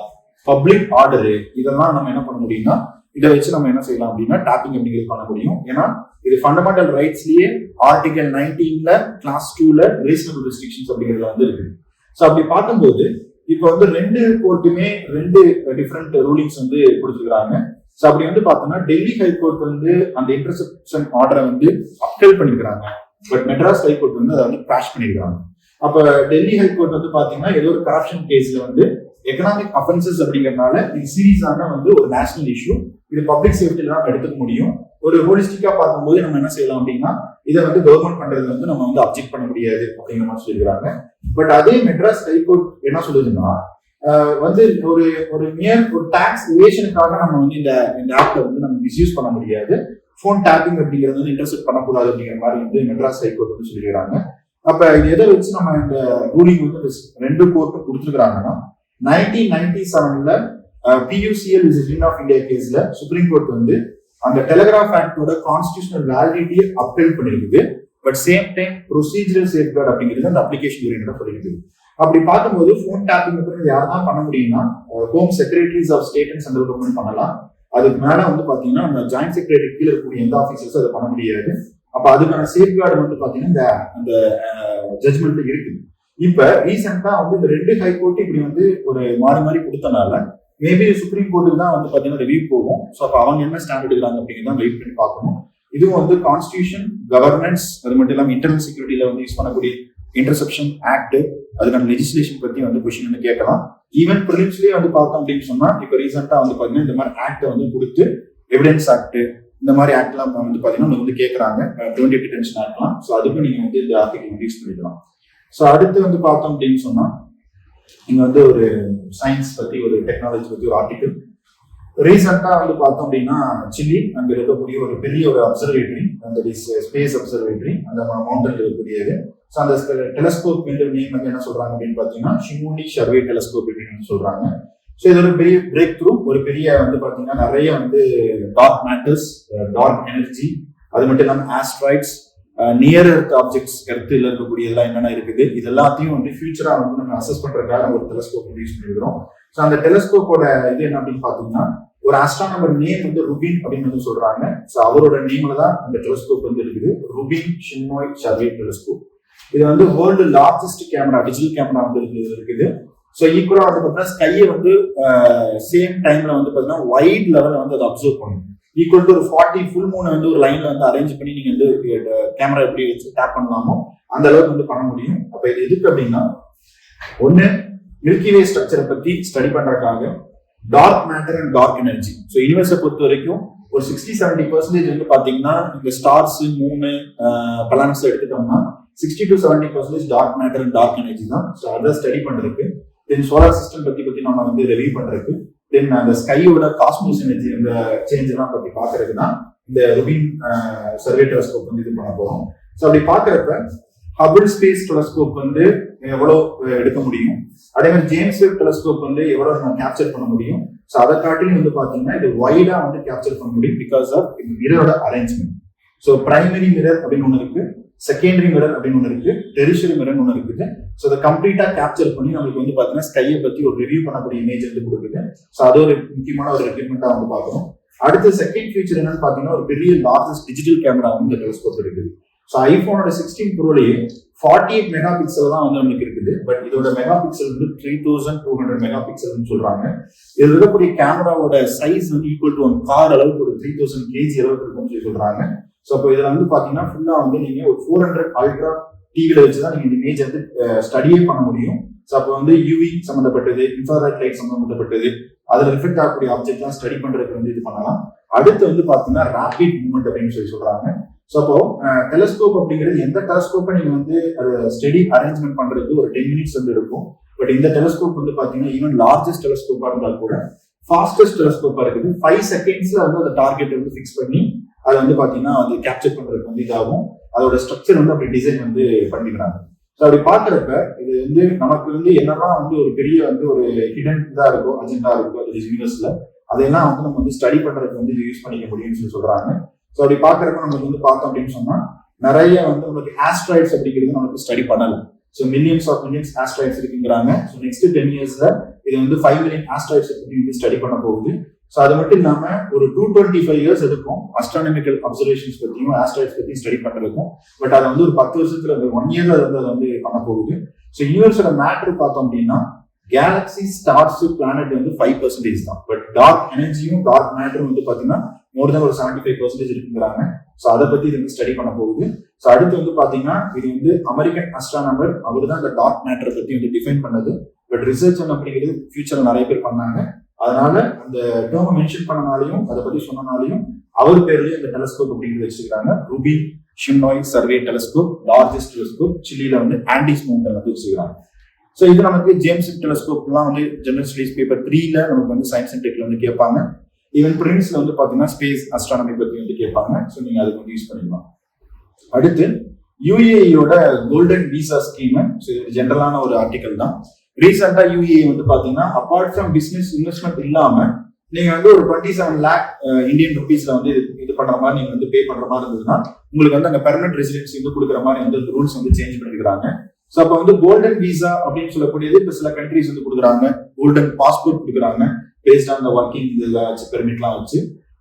பப்ளிக் ஆர்டரு, இதெல்லாம் நம்ம என்ன பண்ண முடியும்னா இதை வச்சு நம்ம என்ன செய்யலாம் அப்படின்னா டாப்பிங் அப்படிங்கிறது பண்ண முடியும். ஏன்னா இது ஃபண்டமெண்டல் ரைட்ஸ்லயே ஆர்டிகல் 19ல கிளாஸ் 2ல ரீசனபிள் ரெஸ்ட்ரிக்ஷன்ஸ் அப்படிங்கிறதுல வந்து இருக்குது. ஸோ அப்படி பார்க்கும்போது இப்போ வந்து 2 கோர்ட்டுமே 2 டிஃப்ரெண்ட் ரூலிங்ஸ் வந்து கொடுத்துருக்காங்க. ஸோ அப்படி வந்து பார்த்தோம்னா டெல்லி ஹைகோர்ட் வந்து அந்த இன்டர்செப்ஷன் ஆர்டரை வந்து அப்ஹெல் பண்ணிருக்காங்க. பட் மெட்ராஸ் ஹைகோர்ட் வந்து அதை வந்து கிராஷ் பண்ணிருக்காங்க. அப்ப டெல்லி ஹைகோர்ட் வந்து பாத்தீங்கன்னா ஏதோ ஒரு கரப்ஷன் கேஸ்ல வந்து எக்கனாமிக் அஃபென்சஸ் அப்படிங்கறதுனால இது சீரியஸான வந்து ஒரு நேஷனல் இஷ்யூ, இது பப்ளிக் சேஃப்டில தான் எடுத்துக்க முடியும். ஒரு ஹோலிஸ்டிக்கா பார்க்கும்போது நம்ம என்ன செய்யலாம் அப்படின்னா இதை வந்து கவர்மெண்ட் பண்றது வந்து நம்ம வந்து அப்ஜெக்ட் பண்ண முடியாது அப்படிங்கிற மாதிரி சொல்லியிருக்காங்க. பட் அதே மெட்ராஸ் ஹைகோர்ட் என்ன சொல்லுதுன்னா வந்து ஒரு ஒரு டாக்ஸ் ரிலேஷனுக்காக நம்ம வந்து இந்த ஆக்டை வந்து நம்ம மிஸ்யூஸ் பண்ண முடியாது, போன் டேப்பிங் அப்படிங்கிறது வந்து இன்டர்செப்ட் பண்ணக்கூடாது அப்படிங்கிற மாதிரி வந்து மெட்ராஸ் ஹைகோர்ட் வந்து சொல்லியிருக்காங்க. அப்ப இது எதை வச்சு நம்ம இந்த ரூலிங் வந்து 2 கோர்ட்டும் கொடுத்துருக்காங்கன்னா 1997ல PUCL ஆஃப் இந்தியா கேஸ்ல சுப்ரீம் கோர்ட் வந்து அந்த டெலிகிராஃப் ஆக்டோட கான்ஸ்டிடியூஷனல் வேலிடிட்டியை அப்பீல் பண்ணிருக்குது. But same time procedural safeguard அப்படிங்கிறது அந்த அப்ளிகேஷன் ஓரியன்டா சொல்லிருக்குது. அப்படி பார்க்கும்போது போன் டேப்பிங் யாரெல்லாம் பண்ண முடியும்னா home secretaries of state and central government பண்ணலாம். அதுக்கு மேல வந்து பாத்தீங்கன்னா அந்த ஜாயிண்ட் செக்ரட்டரி கீழே இருக்கக்கூடிய எந்த ஆஃபீஸர்ஸும் அதை பண்ண முடியாது. அப்ப அதுக்கான சேஃப்கார்டு வந்து பாத்தீங்கன்னா அந்த ஜட்மெண்ட் இருக்குது. இப்ப ரீசெண்டா வந்து இந்த 2 ஹைகோர்ட் இப்படி வந்து ஒரு மாறி கொடுத்தனால மேபி சுப்ரீம் கோர்ட்டுக்கு தான் வந்து பாத்தீங்கன்னா ரிவ்யூ போகும். ஸோ அப்ப அவங்க என்ன ஸ்டாண்ட் எடுக்கிறாங்க அப்படிங்கிறத வெயிட் பண்ணி பார்க்கணும். இதுவும் வந்து கான்ஸ்டிடியூஷன், கவர்னன்ஸ், அது மட்டும் இல்லாம இன்டர்னல் செக்யூரிட்டியில வந்து யூஸ் பண்ணக்கூடிய இன்டர்செப்ஷன் ஆக்ட், அதுக்கான லெஜிஸ்லேஷன் பத்தி வந்து கொஸ்டின் வந்து கேட்கலாம். ஈவன் ப்ரிலிம்ஸ்லயே வந்து பார்த்தோம் அப்படின்னு சொன்னா இப்ப ரீசெண்டா வந்து பாத்தீங்கன்னா இந்த மாதிரி ஆக்ட் வந்து கொடுத்து எவிடன்ஸ் ஆக்ட் இந்த மாதிரி ஆக்ட்லாம் வந்து பாத்தீங்கன்னா வந்து கேட்கறாங்க, ப்ரிவென்டிவ் டிடென்ஷன் ஆக்ட்லாம். ஸோ அதுக்கும் நீங்க வந்து இந்த ஆர்டிகல் வந்து யூஸ் பண்ணிக்கலாம். ஸோ அடுத்து வந்து பார்த்தோம் அப்படின்னு சொன்னா இங்க வந்து ஒரு சயின்ஸ் பத்தி, ஒரு டெக்னாலஜி பத்தி ஒரு ஆர்டிகல் ரீசெண்டா வந்து பார்த்தோம் அப்படின்னா சில்லி அங்க இருக்கக்கூடிய ஒரு பெரிய ஒரு அப்சர்வேட்டரி, அந்த ஸ்பேஸ் அப்சர்வேட்டரி, அந்த மவுண்டன் இருக்கக்கூடியது. ஸோ அந்த டெலஸ்கோப் வந்து நேம் வந்து என்ன சொல்றாங்க அப்படின்னு பாத்தீங்கன்னா ஷிமோனி ஷர்வே டெலஸ்கோப் அப்படின்னு சொல்றாங்க. ஸோ இது ஒரு பெரிய பிரேக் த்ரூ, ஒரு பெரிய வந்து பாத்தீங்கன்னா நிறைய வந்து டார்க் மேட்டர்ஸ், டார்க் எனர்ஜி, அது மட்டும் இல்லாமல் ஆஸ்ட்ராய்ட்ஸ், நியர் எர்த் ஆப்ஜெக்ட்ஸ் எர்த்தில் இருக்கக்கூடிய எல்லாம் என்னென்ன இருக்குது இது எல்லாத்தையும் வந்து ஃபியூச்சரா வந்து நம்ம அசஸ் பண்றதுக்காக ஒரு டெலஸ்கோப் யூஸ் பண்ணிருக்கிறோம். ஸோ அந்த டெலஸ்கோப்போட இது என்ன அப்படின்னு பாத்தீங்கன்னா ஒரு ஆஸ்ட்ரானமர் நேம் வந்து ருபின் அப்படின்னு வந்து சொல்றாங்க. ஸோ அவரோட நேம்ல தான் அந்த டெலஸ்கோப் வந்து இருக்குது, ருபின் ஷிமோய் ஷர்வே டெலஸ்கோப். இது வந்து world largest camera, digital camera வந்து இருக்குது. ஸோ ஈக்குவலா வந்து பார்த்தீங்கன்னா ஸ்கையை வந்து சேம் டைம்ல வந்து பார்த்தீங்கன்னா வைட் லெவலில் வந்து அதை அப்சர்வ் பண்ணும். ஈக்குவல் டு ஒரு 40 ஃபுல் மூணை வந்து ஒரு லைன்ல வந்து அரேஞ்ச் பண்ணி நீங்க வந்து கேமரா எப்படி வச்சு டேப் பண்ணலாமோ அந்த அளவுக்கு வந்து பண்ண முடியும். அப்ப இது எதுக்கு அப்படின்னா ஒன்னு மில்கி வே ஸ்ட்ரக்சரை பத்தி ஸ்டடி பண்றதுக்காக, dark matter and dark energy. So யூனிவர்ஸை பொறுத்த வரைக்கும் ஒரு 60-70% வந்து பாத்தீங்கன்னா இந்த ஸ்டார்ஸ், மூணு, பிளானட்ஸ் எடுத்துட்டோம்னா 60 to 70% dark matter and dark energy தான். ஸோ அதை ஸ்டடி பண்றதுக்கு, தென் சோலார் சிஸ்டம் பத்தி நம்ம வந்து ரிவ்யூ பண்றதுக்கு, தென் அந்த ஸ்கையோட காஸ்மோஸ் எனர்ஜி அந்த சேஞ்ச் எல்லாம் பத்தி பாக்குறதுக்கு தான் இந்த ருபின் சர்வே டெலஸ்கோப் வந்து இது பண்ண போறோம். ஸோ அப்படி பாக்குறப்ப ஹபிள் ஸ்பேஸ் டெலஸ்கோப் வந்து எவ்வளவு எடுக்க முடியும், அதே மாதிரி ஜேம்ஸ் வெப் டெலஸ்கோப் வந்து எவ்வளவு நம்ம கேப்சர் பண்ண முடியும். ஸோ அதை காட்டிலும் வந்து பாத்தீங்கன்னா இது வைடா வந்து கேப்சர் பண்ண முடியும் பிகாஸ் ஆஃப் இந்த மிரரோட அரேஞ்ச்மெண்ட். ஸோ பிரைமரி மிரர் அப்படின்னு ஒன்று இருக்கு, செகண்டரி மிரர் அப்படின்னு ஒன்று இருக்கு, டெரிஷரி மிரர் ஒன்று இருக்குது. ஸோ அதை கம்ப்ளீட்டா கேப்சர் பண்ணி நம்மளுக்கு வந்து பாத்தீங்கன்னா ஸ்கையை பத்தி ஒரு ரிவ்யூ பண்ணக்கூடிய இமேஜ் வந்து கொடுக்குது. ஸோ அது ஒரு முக்கியமான ஒரு ரெக்யூப்மெண்டா வந்து பார்க்கணும். அடுத்து செகண்ட் ஃபீச்சர் என்னன்னு பாத்தீங்கன்னா ஒரு பெரிய லார்ஜஸ்ட் டிஜிட்டல் கேமரா வந்து இந்த டெலஸ்கோப் இருக்குது. ஸோ ஐபோனோட 16 ப்ரோலயே 48 மெகா பிக்சல் தான் வந்து நமக்கு இருக்குது. பட் இதோட மெகா பிக்சல் வந்து 3200 மெகா பிக்சல்னு சொல்றாங்க. இதுல இருக்கக்கூடிய கேமராவோட சைஸ் வந்து ஈக்குவல் டு 1 கார் அளவுக்கு ஒரு 3000 kg அளவுக்கு இருக்கும்னு சொல்லி சொல்றாங்க. ஸோ இப்போ இதுல வந்து பாத்தீங்கன்னா ஃபுல்லா வந்து நீங்க ஒரு 400 அல்ட்ரா டிவில வச்சுதான் நீங்க இந்த இமேஜ் வந்து ஸ்டடியே பண்ண முடியும். ஸோ அப்போ வந்து யூவி சம்பந்தப்பட்டது, இன்ஃப்ராரெட் லைட் சம்பந்தப்பட்டது, அதுல ரிஃப்ளெக்ட் ஆகக்கூடிய ஆப்ஜெக்ட் எல்லாம் ஸ்டடி பண்றதுக்கு வந்து இது பண்ணலாம். அடுத்து வந்து பாத்தீங்கன்னா ரேபிட் மூவ்மெண்ட் அப்படின்னு சொல்லி சொல்றாங்க. ஸோ அப்போ டெலஸ்கோப் அப்படிங்கிறது எந்த டெலஸ்கோப்பை நீங்க வந்து அதை ஸ்டடி அரேஞ்ச்மெண்ட் பண்றதுக்கு ஒரு 10 minutes வந்து இருக்கும். பட் இந்த டெலஸ்கோப் வந்து பாத்தீங்கன்னா ஈவன் லார்ஜஸ்ட் டெலஸ்கோப்பா இருந்தால் கூட ஃபாஸ்டஸ்ட் டெலஸ்கோப்பா இருக்குது. 5 secondsல வந்து அந்த டார்கெட் வந்து ஃபிக்ஸ் பண்ணி அதை வந்து பாத்தீங்கன்னா அது கேப்சர் பண்றதுக்கு வந்து இதாகும். அதோட ஸ்ட்ரக்சர் வந்து அப்படி டிசைன் வந்து பண்ணிக்கிறாங்க. ஸோ அப்படி பாக்குறப்ப இது வந்து நமக்கு வந்து என்னெல்லாம் வந்து ஒரு பெரிய வந்து ஒரு ஹிடன் இதா இருக்கும், அஜெண்டா இருக்கும் அது யூனிவர்ஸ்ல, அதையெல்லாம் வந்து நம்ம வந்து ஸ்டடி பண்றதுக்கு வந்து யூஸ் பண்ணிக்க முடியும்னு சொல்லி சொல்றாங்க. ஸோ அப்படி பாக்குறப்ப நமக்கு வந்து பார்த்தோம் அப்படின்னு சொன்னா நிறைய வந்து உங்களுக்கு ஆஸ்ட்ராய்ட்ஸ் அப்படிங்கிறது நமக்கு ஸ்டடி பண்ணலாம். ஸோ மில்லியன்ஸ் ஆஸ்ட்ராய்ட்ஸ் இருக்குங்கிறாங்க. ஸோ நெக்ஸ்ட் 10 yearsல இது வந்து 5 million ஆஸ்ட்ராய்ட்ஸ் பத்தி வந்து ஸ்டடி பண்ண போகுது. ஸோ அது மட்டும் இல்லாம ஒரு 225 years எடுக்கும் அஸ்ட்ரானமிக்கல் அப்சர்வேஷன்ஸ் பத்தியும் ஆஸ்ட்ராய்ட்ஸ் பத்தியும் ஸ்டடி பண்றதுக்கும். பட் அதை வந்து ஒரு 10 வருஷத்துல 1 year அதை வந்து பண்ண போகுது. ஸோ யூனிவர்ஸோட மேட்டர் பார்த்தோம் அப்படின்னா கேலக்சி, ஸ்டார்ஸ், பிளானட் வந்து 5% தான். பட் டார்க் எனர்ஜியும் டார்க் மேட்டரும் வந்து பாத்தீங்கன்னா மோர் தென் ஒரு 75% இருக்குங்கிறாங்க. ஸோ அதை பத்தி இது வந்து ஸ்டடி பண்ண போகுது. ஸோ அடுத்து வந்து பாத்தீங்கன்னா இது வந்து அமெரிக்கன் அஸ்ட்ரானமர் அவர் தான் இந்த டார்க் மேட்டரை பத்தி வந்து டிஃபைன் பண்ணது. பட் ரிசர்ச் அப்படிங்கிறது ஃபியூச்சர்ல நிறைய பேர் பண்ணாங்க. அதனால அந்த டேர்மை மென்ஷன் பண்ணனாலையும் அதை பத்தி சொன்னனாலையும் அவர் பேர்லயே இந்த டெலஸ்கோப் அப்படிங்கிறது வச்சிருக்காங்க. ருபின் ஷிமோய் சர்வே டெலஸ்கோப், லார்ஜஸ்ட் டெலஸ்கோப், சிலியில வந்து ஆண்டிஸ் மவுண்டன் வந்து வச்சிருக்காங்க. ஸோ இது நமக்கு ஜேம்ஸ் வெப் டெலஸ்கோப்லாம் வந்து ஜெனரல் ஸ்டடீஸ் பேப்பர் 3ல நமக்கு வந்து சயின்ஸ் அண்ட் டெக்ல வந்து கேட்பாங்க. ஈவன் பிரின்ஸ்ல வந்து பாத்தீங்கன்னா ஸ்பேஸ் அஸ்ட்ரானமி பத்தி வந்து கேட்பாங்க. ஸோ நீங்க அதுக்கு வந்து யூஸ் பண்ணிக்கலாம். அடுத்து யுஏஇயோட கோல்டன் விசா ஸ்கீம். ஸோ இது ஜென்ரலான ஒரு ஆர்டிகல் தான். ரீசெண்டா யுஏஇ வந்து பாத்தீங்கன்னா அபார்ட் ஃப்ரம் பிசினஸ் இன்வெஸ்ட்மெண்ட் இல்லாம நீங்க வந்து ஒரு 27 lakh இந்தியன் ருபீஸ்ல வந்து இது பண்ற மாதிரி நீங்க வந்து பே பண்ற மாதிரி இருந்ததுன்னா உங்களுக்கு வந்து அங்க பெர்மனன்ட் ரெசிடென்சி வந்து கொடுக்குற மாதிரி வந்து ரூல்ஸ் வந்து சேஞ்ச் பண்ணிருக்காங்க. ஸோ அப்போ வந்து கோல்டன் விசா அப்படின்னு சொல்லக்கூடியது இப்போ சில கண்ட்ரிஸ் வந்து கொடுக்குறாங்க, கோல்டன் பாஸ்போர்ட் கொடுக்குறாங்க பேஸ்ட் ஆன் த ஒர்க்கிங் இதுல வச்சு பெர்மிட்லாம் வச்சு.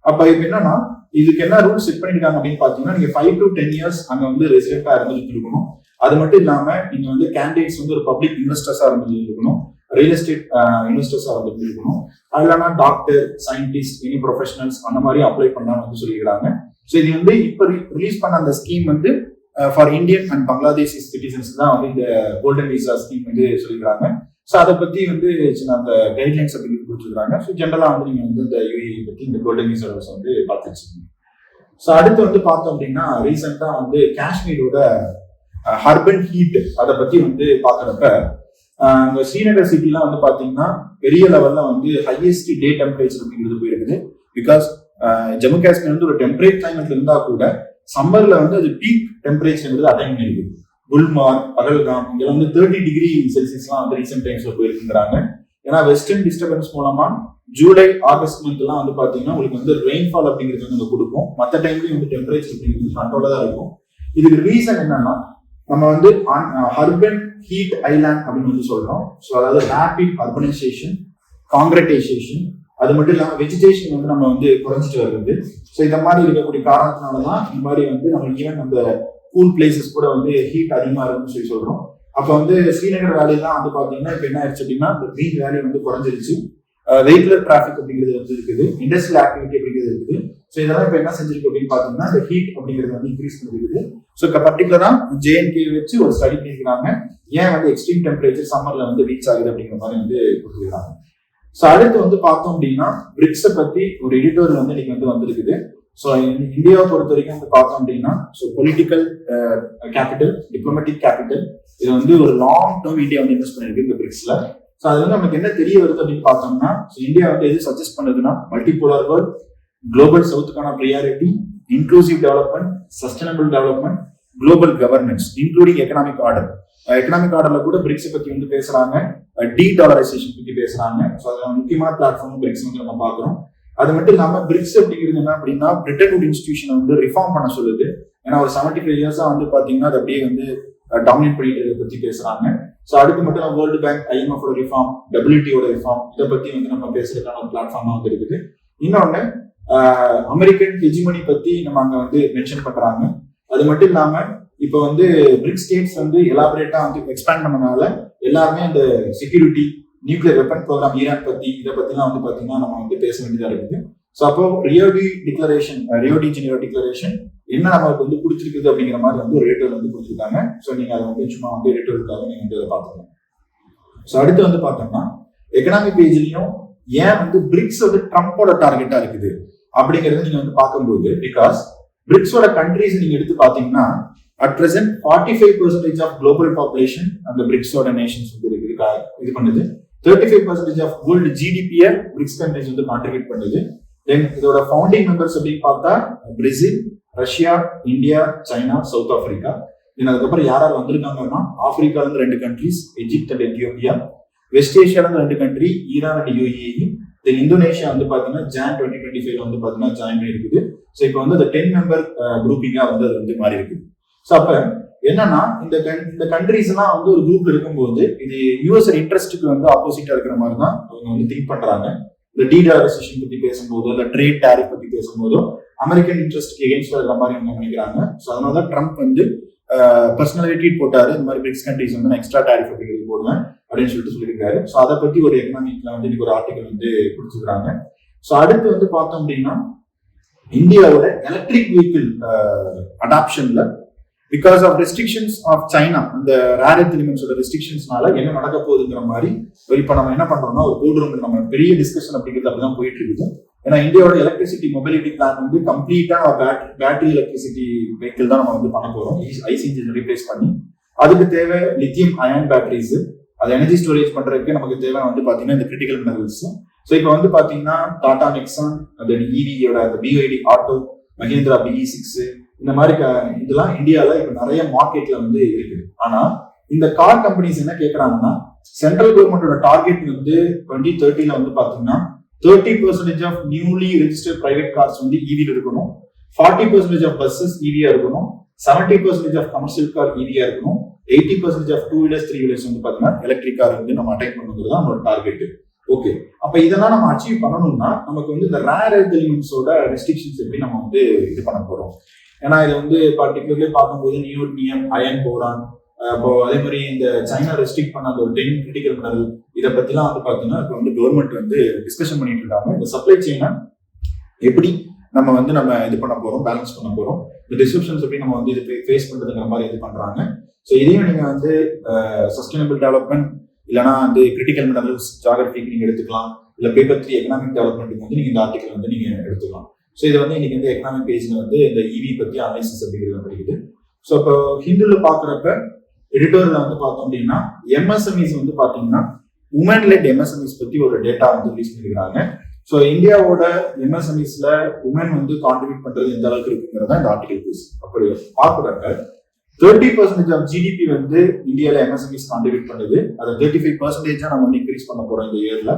அப்ப இப்போ என்னன்னா இதுக்கு என்ன ரூல்ஸ் செட் பண்ணிருக்காங்க அப்படின்னு பாத்தீங்கன்னா நீங்க 5 to 10 years அங்க வந்து ரெசிடென்டா இருந்துட்டு இருக்கணும். அது மட்டும் இல்லாம நீங்க வந்து கேண்டிடேட்ஸ் வந்து ஒரு பப்ளிக் இன்வெஸ்டர்ஸா இருந்துட்டு இருக்கணும், ரியல் எஸ்டேட் இன்வெஸ்டர்ஸா இருந்துட்டு இருக்கணும். அது இல்லாம டாக்டர், சயின்டிஸ்ட், எனி ப்ரொஃபஷனல்ஸ் அந்த மாதிரி அப்ளை பண்ணலாம்னு வந்து சொல்லிக்கிறாங்க. ஸோ இது வந்து இப்ப ரிலீஸ் பண்ண அந்த ஸ்கீம் வந்து for Indian and Bangladeshi citizens தான் வந்து இந்த கோல்டன் விசா ஸ்கீம் வந்து சொல்லிக்கிறாங்க. ஸோ அதை பத்தி வந்து சின்ன அந்த கைட்லைன்ஸ் அப்படி கொடுத்துருக்காங்க. ஸோ ஜென்ரலா வந்து நீங்க வந்து இந்த யுஏஇ பத்தி இந்த கோல்டன் விசா வந்து பார்த்து வச்சுக்கோங்க. ஸோ அடுத்து வந்து பார்த்தோம் அப்படின்னா ரீசெண்டா வந்து காஷ்மீரோட ஹர்பன் ஹீட் அதை பத்தி வந்து பாக்குறப்ப அங்க ஸ்ரீநகர் சிட்டிலாம் வந்து பாத்தீங்கன்னா பெரிய லெவல்ல வந்து ஹையஸ்ட் டே டெம்பரேச்சர் அப்படிங்கிறது போயிருக்குது. பிகாஸ் ஜம்மு காஷ்மீர் வந்து ஒரு டெம்பரேட் கிளைமேட்ல இருந்தா கூட சம்மர்ல வந்து அது பீக் டெம்பரேச்சர் அட்டைன் பண்ணிருக்கு. குல்மார்க், பகல்காம் இங்க வந்து 30 டிகிரி செல்சியஸ்லாம் வந்து ரீசெண்ட் டைம்ஸ்ல போயிருக்குங்கிறாங்க. ஏன்னா வெஸ்டர்ன் டிஸ்டர்பன்ஸ் மூலமா ஜூலை ஆகஸ்ட் மந்த் எல்லாம் வந்து பாத்தீங்கன்னா உங்களுக்கு வந்து ரெயின்ஃபால் அப்படிங்கிறது வந்து கொடுக்கும். மற்ற டைம்லயும் வந்து டெம்பரேச்சர் அப்படிங்கிறது கண்ட்ரோலா தான் இருக்கும். இதுக்கு ரீசன் என்னன்னா நம்ம வந்து அர்பன் ஹீட் ஐலாண்ட் அப்படின்னு வந்து சொல்றோம். ஸோ அதாவது ரேபிட் அர்பனைசேஷன், காங்கிரடைசேஷன், அது மட்டும் இல்லாம வெஜிடேஷன் வந்து நம்ம வந்து குறைஞ்சிட்டு வருது. ஸோ இந்த மாதிரி இருக்கக்கூடிய காரணத்தினாலதான் இந்த மாதிரி வந்து நம்ம ஈவன் அந்த கூல் பிளேசஸ் கூட வந்து ஹீட் அதிகமா இருக்குன்னு சொல்லி சொல்றோம். அப்ப வந்து ஸ்ரீநகர் வேலையெல்லாம் வந்து பாத்தீங்கன்னா இப்ப என்ன ஆயிடுச்சு அப்படின்னா இந்த கிரீன் வேலி வந்து குறைஞ்சிருச்சு. வெஹிகுலர் டிராபிக் அப்படிங்கிறது வந்து இருக்குது, இண்டஸ்ட்ரியல் ஆக்டிவிட்டி அப்படிங்கிறது இருக்குது. ஸோ இதெல்லாம் இப்ப என்ன செஞ்சிருக்கு அப்படின்னு பாத்தீங்கன்னா இந்த ஹீட் அப்படிங்கிறது வந்து இன்க்ரீஸ் பண்ணிருக்குது. ஸோ பர்டிகுலரா JNK வச்சு ஒரு ஸ்டடி பண்ணிருக்காங்க, ஏன் வந்து எக்ஸ்ட்ரீம் டெம்பரேச்சர் சம்மர்ல வந்து ரீச் ஆகுது அப்படிங்கிற மாதிரி வந்து கொடுத்துருக்காங்க. ஸோ அடுத்து வந்து பார்த்தோம் அப்படின்னா பிரிக்ஸை பத்தி ஒரு எடிட்டோரியல் வந்து இன்னைக்கு வந்து வந்திருக்குது. ஸோ இந்தியாவை பொறுத்த வரைக்கும் வந்து பார்த்தோம் அப்படின்னா so political capital, diplomatic capital, இது வந்து ஒரு லாங் டேர்ம் இந்தியா வந்து இன்வெஸ்ட் பண்ணிருக்கு இந்த பிரிக்ஸ்ல. ஸோ அது வந்து நமக்கு என்ன தெரிய வருது அப்படின்னு பார்த்தோம்னா இந்தியா வந்து எது சஜஸ்ட் பண்ணுதுன்னா மல்டிபோலார் வேர்ல்ட், குளோபல் சவுத்துக்கான priority, inclusive development, sustainable development, global governance including economic order. Economic ஆர்டர்ல கூட பிரிக்ஸ் பத்தி வந்து பேசுறாங்க, டீடாலரைசேஷன் பத்தி பேசுறாங்க. ஸோ அதுல முக்கியமான பிளாட்ஃபார்ம் பிரிக்ஸ் வந்து நம்ம பாக்குறோம். அது மட்டும் இல்லாம பிரிக்ஸ் அப்படிங்கிறது என்ன அப்படின்னா பிரிட்டன் வுட் இன்ஸ்டிடியூஷன் வந்து ரிஃபார்ம் பண்ண சொல்லுது. ஏன்னா ஒரு 75 இயர்ஸா வந்து பாத்தீங்கன்னா அது அப்படியே வந்து டாமினேட் பண்ணிட்டு பத்தி பேசுறாங்க. ஸோ அடுத்து மட்டும் world bank, IMF reform, WTO reform, இதை பத்தி வந்து நம்ம பேசுறதுக்கான ஒரு பிளாட்ஃபார்மா வந்து இருக்குது. இன்னொன்னு அமெரிக்கன் ஹெஜிமனி பத்தி நம்ம அங்க வந்து மென்ஷன் பண்றாங்க. அது மட்டும் இல்லாம இப்ப வந்து பிரிக்ஸ் ஸ்டேட்ஸ் வந்து எலாபரேட்டா வந்து எக்ஸ்பேண்ட் பண்ணனால எல்லாருமே அந்த security, nuclear weapon program, Iran பத்தி இதை பத்திலாம் வந்து பாத்தீங்கன்னா நம்ம வந்து பேச வேண்டியதா இருக்குது. ஸோ அப்போ ரியோ டி ஜெனிரோ டிக்ளரேஷன் என்ன நமக்கு வந்து கொடுத்துருக்குது அப்படிங்கிற மாதிரி வந்து ஒரு ரேட்டர் வந்து கொடுத்துருக்காங்க. ஸோ நீங்க அதை வந்து சும்மா வந்து ரேட்டருக்காக நீங்க வந்து அதை பார்த்துக்கலாம். ஸோ அடுத்து வந்து பார்த்தோம்னா எக்கனாமிக் பேஜ்லயும் ஏன் வந்து பிரிக்ஸ் வந்து ட்ரம்போட டார்கெட்டா இருக்குது அப்படிங்கறத நீங்க வந்து பார்க்கும்போது, பிகாஸ் பிரிக்ஸோட கண்ட்ரிஸ் நீங்க எடுத்து பாத்தீங்கன்னா at present 45% of global population அந்த பிரிக்ஸோட நேஷன்ஸ் வந்து இது பண்ணுது. 35% ஆஃப் வேர்ல்டு ஜிடிபியை பிரிக்ஸ் கண்ட்ரிஸ் வந்து கான்ட்ரிபியூட் பண்ணுது. தென் இதோட ஃபவுண்டிங் மெம்பர்ஸ் அப்படின்னு பார்த்தா Brazil, Russia, India, China, South Africa. Then அதுக்கப்புறம் யாராவது வந்திருக்காங்கன்னா ஆப்பிரிக்கால இருந்து 2 countries, Egypt and Ethiopia. West ஏஷியால இருந்து 2 country, Iran and UAE. Then Indonesia வந்து பாத்தீங்கன்னா ஜான் 2025 வந்து பாத்தீங்கன்னா ஜாயின் பண்ணிருக்குது. ஸோ இப்போ வந்து அந்த 10 மெம்பர் குரூப்பிங்கா வந்து அது வந்து மாறி இருக்குது. ஸோ அப்ப என்னன்னா இந்த கண்ட்ரிஸ் எல்லாம் வந்து ஒரு குரூப்ல இருக்கும்போது இது யூஎஸ் இன்ட்ரெஸ்ட்டுக்கு வந்து ஆப்போசிட்டா இருக்கிற மாதிரி தான் அவங்க வந்து திங்க் பண்றாங்க. இந்த டீடாலரைசேஷன் பத்தி பேசும்போதோ இல்ல ட்ரேட் டாரிஃப் பத்தி பேசும்போதோ அமெரிக்கன் இன்ட்ரெஸ்ட் எகென்ஸ்டா இருக்கிற மாதிரி அவங்க நினைக்கிறாங்க. ஸோ அதனாலதான் ட்ரம்ப் வந்து பர்சனலாக ட்வீட் போட்டாரு, இந்த மாதிரி பிரிக்ஸ் கண்ட்ரிஸ் வந்து நான் எக்ஸ்ட்ரா டாரிஃப் அப்படிங்கிறது போடுவேன் அப்படின்னு சொல்லியிருக்காரு. ஸோ அதை பத்தி ஒரு எக்கனாமிக்ல வந்து இன்னைக்கு ஒரு ஆர்டிகல் வந்து கொடுத்துருக்காங்க. ஸோ அடுத்து வந்து பார்த்தோம் அப்படின்னா இந்தியாவோட எலக்ட்ரிக் வெஹிக்கிள் அடாப்ஷன்ல because of restrictions of China, இந்த ரேர் எர்த் எலிமெண்ட்ஸோட ரெஸ்ட்ரிக்ஷன்ஸ்னால என்ன நடக்க போகுதுங்கிற மாதிரி இப்ப நம்ம என்ன பண்றோம்னா ஒரு போர்டு ரூம் நம்ம பெரிய டிஸ்கஷன் அப்படிங்கிறது அப்படிதான் போயிட்டு இருக்குது. ஏன்னா இந்தியாவோட எலக்ட்ரிசிட்டி மொபிலிட்டி பிளான் வந்து கம்ப்ளீட்டா பேட்டரி எலக்ட்ரிசிட்டி வெஹிக்கிள் தான் நம்ம வந்து பண்ண போறோம், ஐசி இன்ஜின் ரீப்ளேஸ் பண்ணி. அதுக்கு தேவை லித்தியம் அயன் பேட்டரிஸ், அது எனர்ஜி ஸ்டோரேஜ் பண்றதுக்கு நமக்கு தேவை வந்து பாத்தீங்கன்னா இந்த கிரிட்டிக்கல் மினரல்ஸ். ஸோ இப்போ வந்து பாத்தீங்கன்னா டாடா நெக்ஸான், அந்த EV-யோட அந்த BYD ஆட்டோ, மஹேந்திரா BE6 இந்த மாதிரி இதெல்லாம் இந்தியால இப்ப நிறைய மார்க்கெட்ல வந்து இருக்குது. ஆனா இந்த கார் கம்பெனிஸ் என்ன கேட்கறாங்கன்னா சென்ட்ரல் கவர்மெண்டோட டார்கெட் வந்து 2030 வந்து பாத்தீங்கன்னா 30% of newly registered private cars வந்து EV-ல இருக்கணும், 40% ஆஃப் பஸ்ஸஸ் EV-யா இருக்கணும், 70% ஆஃப் கமர்ஷியல் கார் EV-யா இருக்கணும், 80% ஆஃப் 2 வீலர்ஸ் 3 வீலர்ஸ் வந்து பாத்தீங்கன்னா எலக்ட்ரிக் கார் வந்து நம்ம அட்டைன் பண்ணுங்கிறது தான் நம்மளோட டார்கெட். ஓகே, அப்ப இதெல்லாம் நம்ம அச்சீவ் பண்ணணும்னா நமக்கு வந்து இந்த ரேர் எர்த் எலிமெண்ட்ஸோட ரெஸ்ட்ரிக்ஷன்ஸ் எப்படி நம்ம வந்து இது பண்ண போறோம். ஏன்னா இது வந்து பர்டிகுலர்லி பார்க்கும்போது நியோட்னியம், அயன், போரான், இப்போ அதே மாதிரி இந்த சைனா ரெஸ்ட்ரிக்ட் பண்ண அந்த ஒரு 10 கிரிட்டிக்கல் மினரல் இதை பத்திலாம் வந்து பாத்தீங்கன்னா இப்போ வந்து கவர்மெண்ட் வந்து டிஸ்கஷன் பண்ணிட்டு இருக்காங்க. இந்த சப்ளை செயினை எப்படி நம்ம இது பண்ண போறோம், பேலன்ஸ் பண்ண போறோம், இந்த டிஸ்கிரிப்ஷன்ஸ் எப்படி நம்ம வந்து இது ஃபேஸ் பண்றதுங்கிற மாதிரி இது பண்றாங்க. ஸோ இதையும் நீங்க வந்து சஸ்டைனபிள் டெவலப்மெண்ட் இல்லைனா வந்து கிரிட்டிக்கல் மினரல்ஸ் ஜியோகிராஃபிக்கு நீங்க எடுத்துக்கலாம், இல்ல பேப்பர் 3 எக்கனாமிக் டெவலப்மெண்ட்டுக்கு வந்து நீங்க இந்த ஆர்டிகல் வந்து நீங்க எடுத்துக்கலாம். ஸோ இது வந்து இன்னைக்கு வந்து எக்கனாமிக் பேஜ்ல வந்து இந்த EV பத்தி அனாலிசிஸ் அப்படிங்கிறது கிடைக்குது. ஸோ இப்போ ஹிந்துல பாக்குறப்ப எடிட்டோர்ல வந்து பார்த்தோம் அப்படின்னா MSMEs வந்து பாத்தீங்கன்னா உமன் லெட் MSMEs பத்தி ஒரு டேட்டா வந்து ரிலீஸ் பண்ணிருக்காங்க. ஸோ இந்தியாவோட MSMEsல உமன் வந்து கான்ட்ரிபியூட் பண்றது எந்த அளவுக்கு இருக்குங்கிறதா இந்த ஆர்டிகல் பேஸ். அப்படி பாக்குறப்ப 30% ஆஃப் ஜிடிபி வந்து இந்தியாவில் எம்எஸ்எம்இஸ் கான்ட்ரிபியூட் பண்ணுது. அதை 35% நம்ம வந்து இன்க்ரீஸ் பண்ண போறோம் இந்த இயர்ல.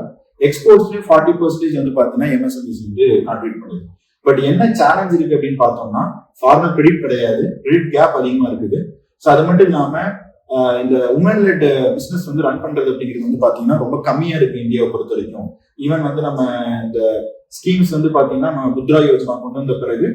எக்ஸ்போர்ட்ஸ்லயும் 40% வந்து பாத்தீங்கன்னா எம்எஸ்எம்இஸ் வந்து கான்ட்ரிபியூட் பண்ணுது. பட் என்ன சேலஞ்ச் இருக்கு அப்படின்னு பார்த்தோம்னா ஃபார்மல் கிரெடிட் கிடையாது, கிரெடிட் கேப் அதிகமா இருக்குது. ஸோ அது மட்டும் இல்லாம இந்த உமன் லெட் பிசினஸ் வந்து ரன் பண்றது அப்படிங்கிறது வந்து பாத்தீங்கன்னா ரொம்ப கம்மியா இருக்கு இந்தியாவை பொறுத்த வரைக்கும். ஈவன் வந்து நம்ம இந்த ஸ்கீம்ஸ் வந்து பாத்தீங்கன்னா நம்ம முத்ரா யோஜனா கொண்டு வந்த பிறகு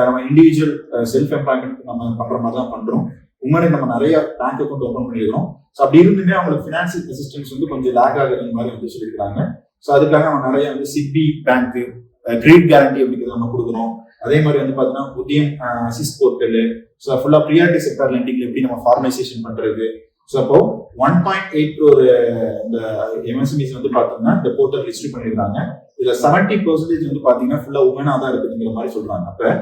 நம்ம இண்டிவிஜுவல் செல்ஃப் எம்ப்ளாய்மெண்ட் நம்ம பண்ற மாதிரி தான் பண்றோம். உமனுக்கு நம்ம நிறைய பேங்க் அக்கௌண்ட் ஓப்பன் பண்ணிருக்கோம். ஸோ அப்படி இருந்துமே அவங்களுக்கு ஃபினான்சியல் அசிஸ்டன்ஸ் வந்து கொஞ்சம் லேக் ஆகுற மாதிரி வந்து சொல்லியிருக்காங்க. ஸோ அதுக்காக நம்ம நிறைய வந்து சிட்பி பேங்க் கிரெடிட் கேரண்டி அப்படிங்கிறது நம்ம கொடுக்குறோம். அதே மாதிரி வந்து பாத்தீங்கன்னா உதயம் அசிஸ்ட் போர்ட்டல், ஸோ ஃபுல்லா ப்ரியாரிட்டி செக்டார் லெண்டிங்ல எப்படி நம்ம ஃபார்மலைசேஷன் பண்றது. ஸோ அப்போ 1.8 crore இந்த எம்எஸ்எம்இஸ் வந்து பாத்தீங்கன்னா இந்த போர்ட்டல் ரிஜிஸ்டர் பண்ணிருக்காங்க. இதுல 70% வந்து பாத்தீங்கன்னா ஃபுல்லா உமனா தான் இருக்குங்கிற மாதிரி சொல்றாங்க. அப்ப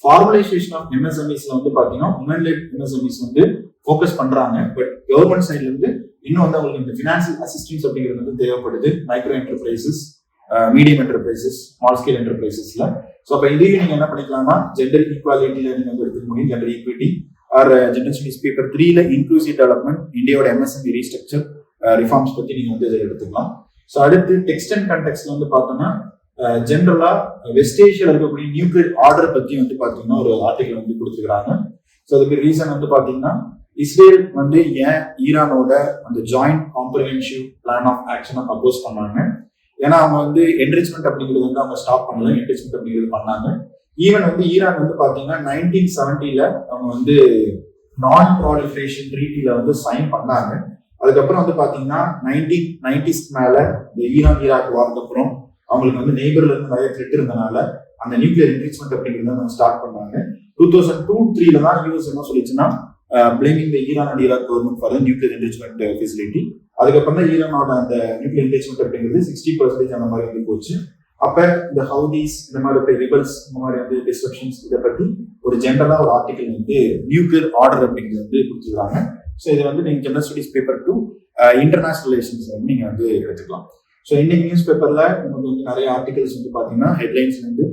ஃபார்மலைசேஷன் ஆஃப் எம்எஸ்எம்இஸ்ல வந்து பாத்தீங்கன்னா உமன் லெட் எம்எஸ்எம்இஸ் வந்து ஃபோக்கஸ் பண்றாங்க. பட் கவர்மெண்ட் சைட்ல இருந்து இன்னும் வந்து அவங்களுக்கு இந்த ஃபினான்சியல் அசிஸ்டன்ஸ் அப்படிங்கிறது வந்து தேவைப்படுது. Micro enterprises, medium enterprises, small scale என்டர்பிரைசஸ்ல. ஸோ அப்போ இதையும் நீங்க என்ன பண்ணிக்கலாம்னா ஜெண்டர் ஈக்வாலிட்டியில நீங்க வந்து எடுத்துக்க முடியும். Gender equity or gender studies paper 3ல இன்க்ளூசிவ் டெவலப்மெண்ட், இந்தியாவோட எம்எஸ்எம்இ ரீஸ்ட்ரக்சர் ரிஃபார்ம்ஸ் பத்தி நீங்க வந்து இதை எடுத்துக்கலாம். ஸோ அடுத்து டெக்ஸ்ட் அண்ட் கண்டெக்ஸ்ட்ல வந்து பார்த்தோம்னா ஜென்ரலா வெஸ்ட் ஏஷியால இருக்கக்கூடிய நியூக்ளியர் ஆர்டர் பத்தி வந்து பாத்தீங்கன்னா ஒரு ஆர்டிகல் வந்து கொடுத்துருக்காங்க. ஸோ அதுக்கு ரீசன் வந்து பாத்தீங்கன்னா இஸ்ரேல் வந்து ஏன் ஈரானோட அந்த ஜாயிண்ட் காம்ப்ரிஹென்சிவ் பிளான் ஆஃப் ஆக்ஷனை அப்போஸ் பண்ணாங்க. ஏன்னா அவங்க வந்து என்ரிச்மெண்ட் அப்படிங்கிறது வந்து அவங்க ஸ்டாப் பண்ணல, என்ரிச்மெண்ட் அப்படிங்கிறது பண்ணாங்க. ஈவன் வந்து ஈரான் வந்து பாத்தீங்கன்னா 1970ல அவங்க வந்து நான் ப்ராலிஃபரேஷன் ட்ரீட்டில வந்து சைன் பண்ணாங்க. அதுக்கப்புறம் வந்து பாத்தீங்கன்னா 1990s மேல இந்த ஈரான் ஈராக் வார்க்கு அப்புறம் அவங்களுக்கு வந்து நெய்பர்ல இருந்து நிறைய த்ரெட் இருந்தனால அந்த நியூக்ளியர் என்ரிச்மெண்ட் அப்படிங்கிறத ஸ்டார்ட் பண்ணாங்க. 2002-3ல தான் யூஎஸ் என்ன சொல்லிச்சுன்னா blaming the Iran and Iraq government for nuclear enrichment facility. அதுக்கப்புறம் தான் ஈரானோட அந்த நியூக்ளியர் என்ரிச்மெண்ட் அப்படிங்கிறது 60% அந்த மாதிரி வந்து போச்சு. அப்ப இந்த ஹவுதிஸ் இந்த மாதிரி ரிபல்ஸ் இந்த மாதிரி வந்து டிஸ்ட்ரக்ஷன்ஸ் இதை பத்தி ஒரு ஜென்ரலா ஒரு ஆர்டிகல் வந்து நியூக்ளியர் ஆர்டர் அப்படிங்கிறது வந்து கொடுத்துருக்காங்க. ஸோ இதை வந்து நீங்க general studies paper 2 international relations வந்து நீங்க வந்து எடுத்துக்கலாம். ஸோ இன்னைக்கு நியூஸ் பேப்பர்ல நமக்கு வந்து நிறைய ஆர்டிகல்ஸ் வந்து பாத்தீங்கன்னா ஹெட்லைன்ஸ்ல இருந்து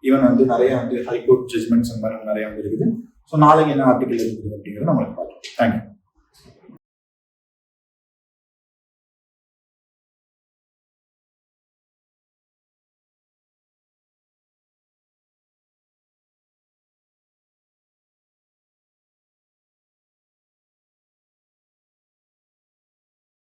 ஈவன் வந்து நிறைய வந்து ஹைகோர்ட் ஜட்மெண்ட்ஸ் அந்த மாதிரி நிறைய வந்து இருக்குது. ஸோ நாளைக்கு என்ன ஆர்டிகல் இருக்குது அப்படிங்கிறத நம்மளுக்கு பார்க்கலாம். தேங்க்யூ.